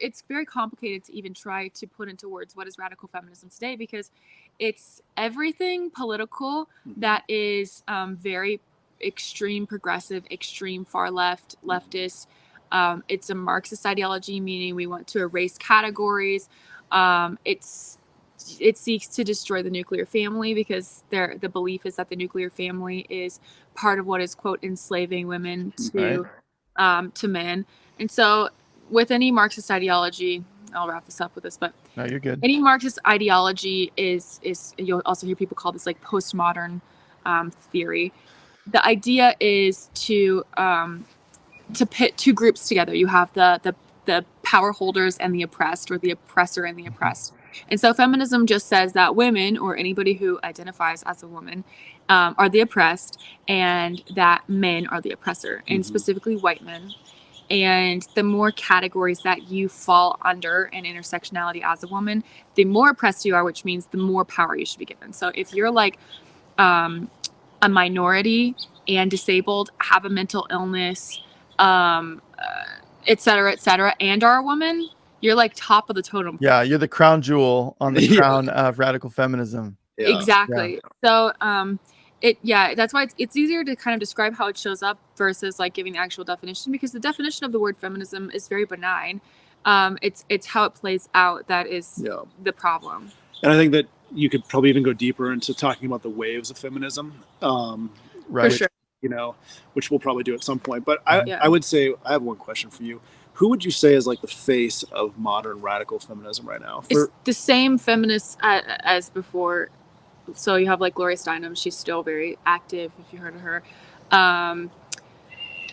it's very complicated to even try to put into words what is radical feminism today, because it's everything political that is very extreme progressive, extreme far left, leftist. It's a Marxist ideology, meaning we want to erase categories. It seeks to destroy the nuclear family, because the belief is that the nuclear family is part of what is, quote, enslaving women to men. And so with any Marxist ideology, I'll wrap this up with this, but no, you're good. Any Marxist ideology is you'll also hear people call this like postmodern theory. The idea is to pit two groups together. You have the power holders and the oppressed, or the oppressor and the oppressed. And so feminism just says that women, or anybody who identifies as a woman, are the oppressed, and that men are the oppressor, and specifically white men. And the more categories that you fall under in intersectionality as a woman, the more oppressed you are, which means the more power you should be given. So if you're like a minority and disabled, have a mental illness, et cetera, and are a woman, you're like top of the totem pole. Yeah, you're the crown jewel on the crown of radical feminism. Yeah. Exactly. Yeah. So that's why it's easier to kind of describe how it shows up versus like giving the actual definition, because the definition of the word feminism is very benign. It's how it plays out that is the problem. And I think that you could probably even go deeper into talking about the waves of feminism. Right. For sure. Which we'll probably do at some point. But I would say, I have one question for you. Who would you say is like the face of modern radical feminism right now? It's the same feminists as before. So you have like Gloria Steinem. She's still very active, if you heard of her.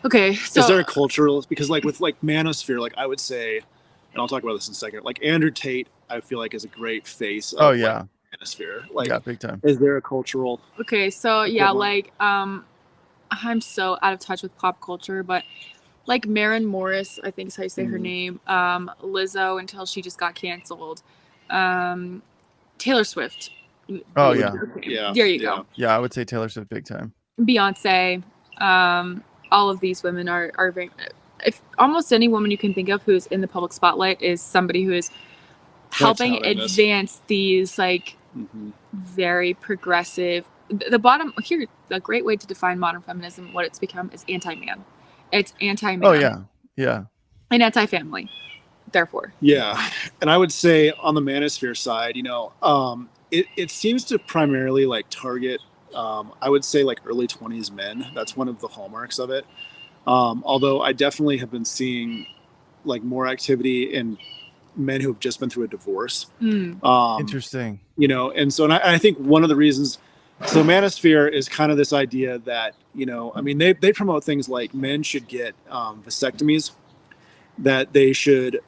Okay. So is there a cultural, because like with like Manosphere, like I would say, and I'll talk about this in a second, like Andrew Tate, I feel like is a great face of like, Manosphere. Like, yeah, big time. Is there a cultural? Okay. So yeah, like, I'm so out of touch with pop culture, but like Maren Morris, I think is how you say her name. Lizzo, until she just got canceled. Taylor Swift. Oh yeah. Yeah. There you go. Yeah, I would say Taylor Swift big time. Beyonce. All of these women are very. If almost any woman you can think of who's in the public spotlight is somebody who is helping advance these like very progressive. The bottom here, a great way to define modern feminism, what it's become, is anti-man. It's anti-man. Oh yeah, yeah. And anti-family. Therefore. Yeah, and I would say on the Manosphere side, it seems to primarily like target, I would say like early 20s men. That's one of the hallmarks of it. Although I definitely have been seeing like more activity in men who have just been through a divorce. Interesting. And so I think one of the reasons. So Manosphere is kind of this idea that, they promote things like men should get vasectomies, that they should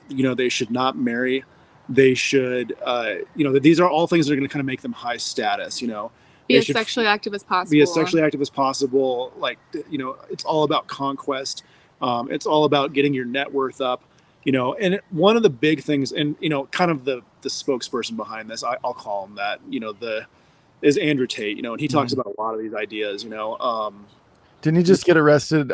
not marry. They should, that these are all things that are going to kind of make them high status, Be as sexually active as possible. Be as sexually active as possible. Like, it's all about conquest. It's all about getting your net worth up, and one of the big things, and, kind of the spokesperson behind this, I'll call him that, is Andrew Tate, and he talks about a lot of these ideas, Didn't he just get arrested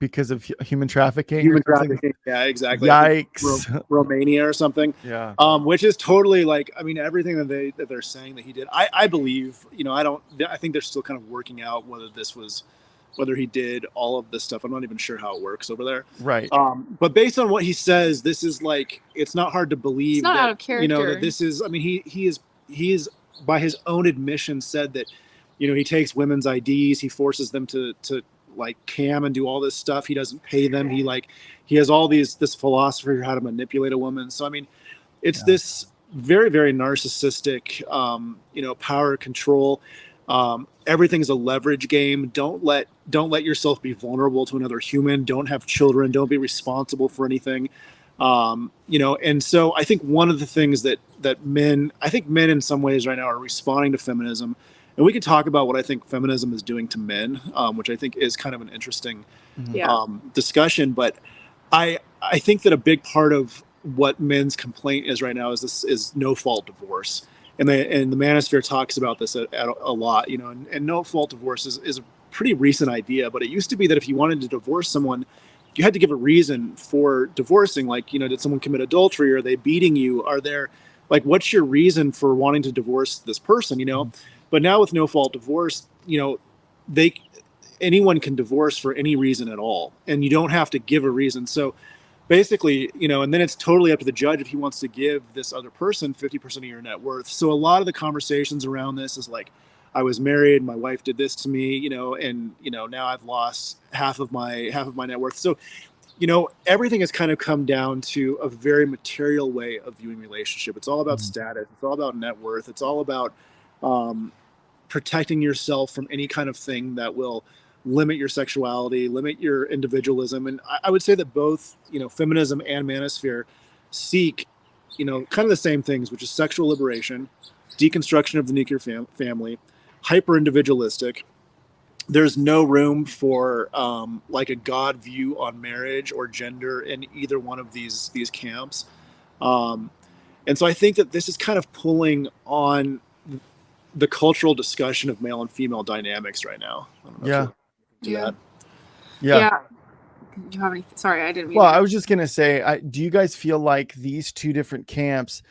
because of human trafficking? Human trafficking, yeah, exactly. Yikes. Romania or something. Yeah. Which is totally like, everything that they're saying that he did. I believe, I think they're still kind of working out whether he did all of this stuff. I'm not even sure how it works over there. Right. But based on what he says, this is like, it's not hard to believe it's not out of character. That this is, he is by his own admission said that, he takes women's IDs, he forces them to like cam and do all this stuff. He doesn't pay them. He has all this philosophy of how to manipulate a woman. So, it's this very, very narcissistic, power control. Everything's a leverage game. Don't let yourself be vulnerable to another human. Don't have children. Don't be responsible for anything. And so I think one of the things that men in some ways right now are responding to feminism, and we can talk about what I think feminism is doing to men, which I think is kind of an interesting discussion. But I think that a big part of what men's complaint is right now is no fault divorce. And the Manosphere talks about this a lot, and no fault divorce is a pretty recent idea, but it used to be that if you wanted to divorce someone, you had to give a reason for divorcing. Like, you know, did someone commit adultery? Are they beating you? Are there, like, what's your reason for wanting to divorce this person, you know? But now with no fault divorce, you know, anyone can divorce for any reason at all, and you don't have to give a reason. So basically, you know, and then it's totally up to the judge if he wants to give this other person 50% of your net worth. So a lot of the conversations around this is like, I was married, my wife did this to me, you know, and, you know, now I've lost half of my net worth. So, you know, everything has kind of come down to a very material way of viewing relationship. It's all about status. It's all about net worth. It's all about protecting yourself from any kind of thing that will limit your sexuality, limit your individualism. And I would say that both, you know, feminism and manosphere seek, you know, kind of the same things, which is sexual liberation, deconstruction of the nuclear family, hyper individualistic. There's no room for like a God view on marriage or gender in either one of these camps. And so I think that this is kind of pulling on the cultural discussion of male and female dynamics right now. I don't know Yeah. Yeah. Do you have any? Sorry, I didn't mean. Well, I was just going to say, do you guys feel like these two different camps,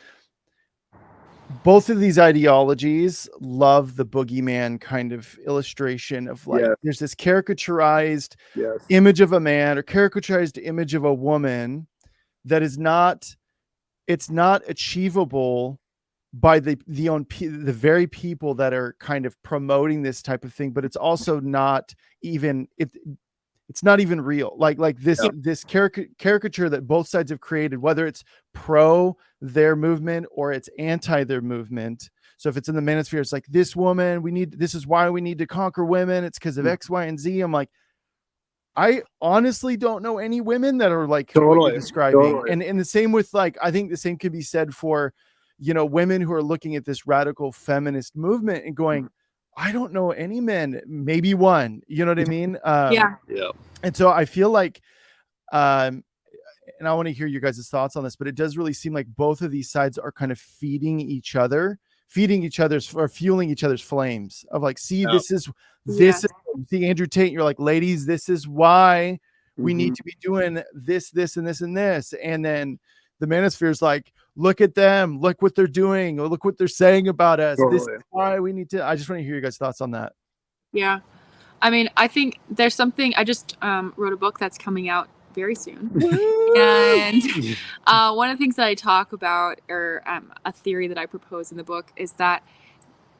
both of these ideologies love the boogeyman kind of illustration of like, there's this caricaturized image of a man or caricaturized image of a woman that is not, it's not achievable by the very people that are kind of promoting this type of thing, but it's also not even, it's not even real. Like this caricature that both sides have created, whether it's pro their movement or it's anti their movement. So if it's in the manosphere, it's like, this woman, this is why we need to conquer women. It's because of X, Y, and Z. I'm like, I honestly don't know any women that are like what you're describing. And the same with like, I think the same could be said for, you know, women who are looking at this radical feminist movement and going, I don't know any men, maybe one, you know what I mean? Yeah. And so I feel like, and I want to hear your guys' thoughts on this, but it does really seem like both of these sides are kind of feeding each other's or fueling each other's flames of like, see, this is see Andrew Tate. You're like, ladies, this is why we need to be doing this, and this, and this. And then the manosphere is like, look at them, look what they're doing, or look what they're saying about us. This is why we need to. I just want to hear your guys' thoughts on that. Yeah. I mean, I think there's something, I just wrote a book that's coming out very soon. And one of the things that I talk about, or a theory that I propose in the book, is that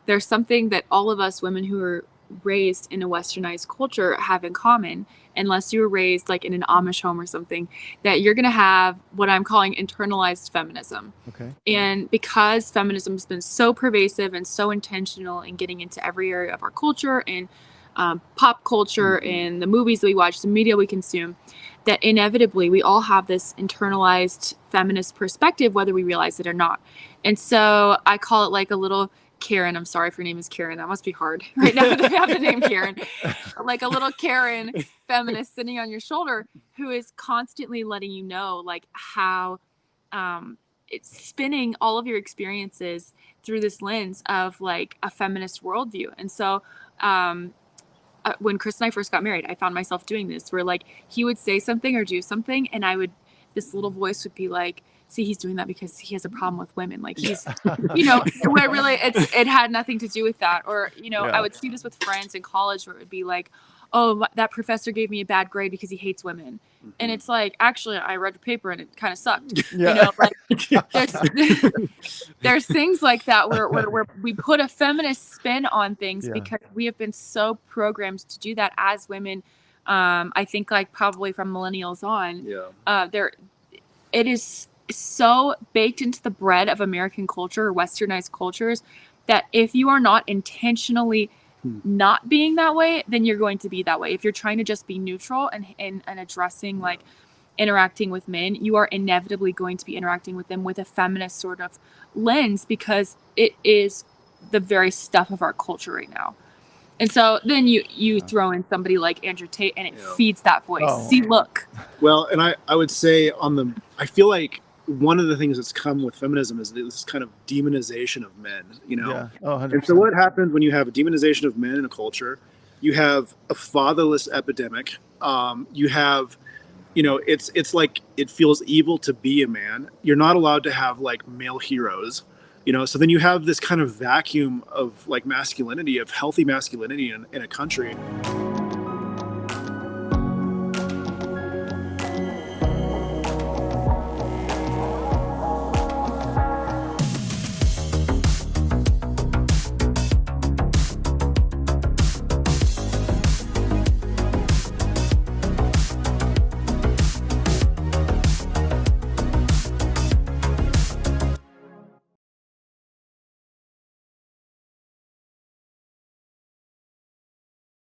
there's something that all of us women who are raised in a westernized culture have in common, unless you were raised like in an Amish home or something, that you're going to have what I'm calling internalized feminism. Okay. And because feminism has been so pervasive and so intentional in getting into every area of our culture and pop culture and the movies that we watch, the media we consume, that inevitably we all have this internalized feminist perspective, whether we realize it or not. And so I call it like a little Karen. I'm sorry if your name is Karen. That must be hard right now to have the name Karen. Like a little Karen feminist sitting on your shoulder who is constantly letting you know like how it's spinning all of your experiences through this lens of like a feminist worldview. And so when Chris and I first got married, I found myself doing this where like he would say something or do something and this little voice would be like, see, he's doing that because he has a problem with women. Like he's, you know, where really it had nothing to do with that. Or, you know, I would see this with friends in college where it would be like, oh, that professor gave me a bad grade because he hates women. And it's like, actually, I read the paper and it kind of sucked. You know, like there's things like that where we put a feminist spin on things because we have been so programmed to do that as women. I think like probably from millennials on, it is so baked into the bread of American culture or westernized cultures that if you are not intentionally not being that way, then you're going to be that way. If you're trying to just be neutral and addressing like interacting with men, you are inevitably going to be interacting with them with a feminist sort of lens because it is the very stuff of our culture right now. And so then you throw in somebody like Andrew Tate and it feeds that voice. See, look. Well, and I would say I feel like one of the things that's come with feminism is this kind of demonization of men, you know? Yeah. Oh, 100%. And so what happens when you have a demonization of men in a culture? You have a fatherless epidemic. You have, you know, it's like it feels evil to be a man. You're not allowed to have like male heroes, you know. So then you have this kind of vacuum of like masculinity, of healthy masculinity in a country.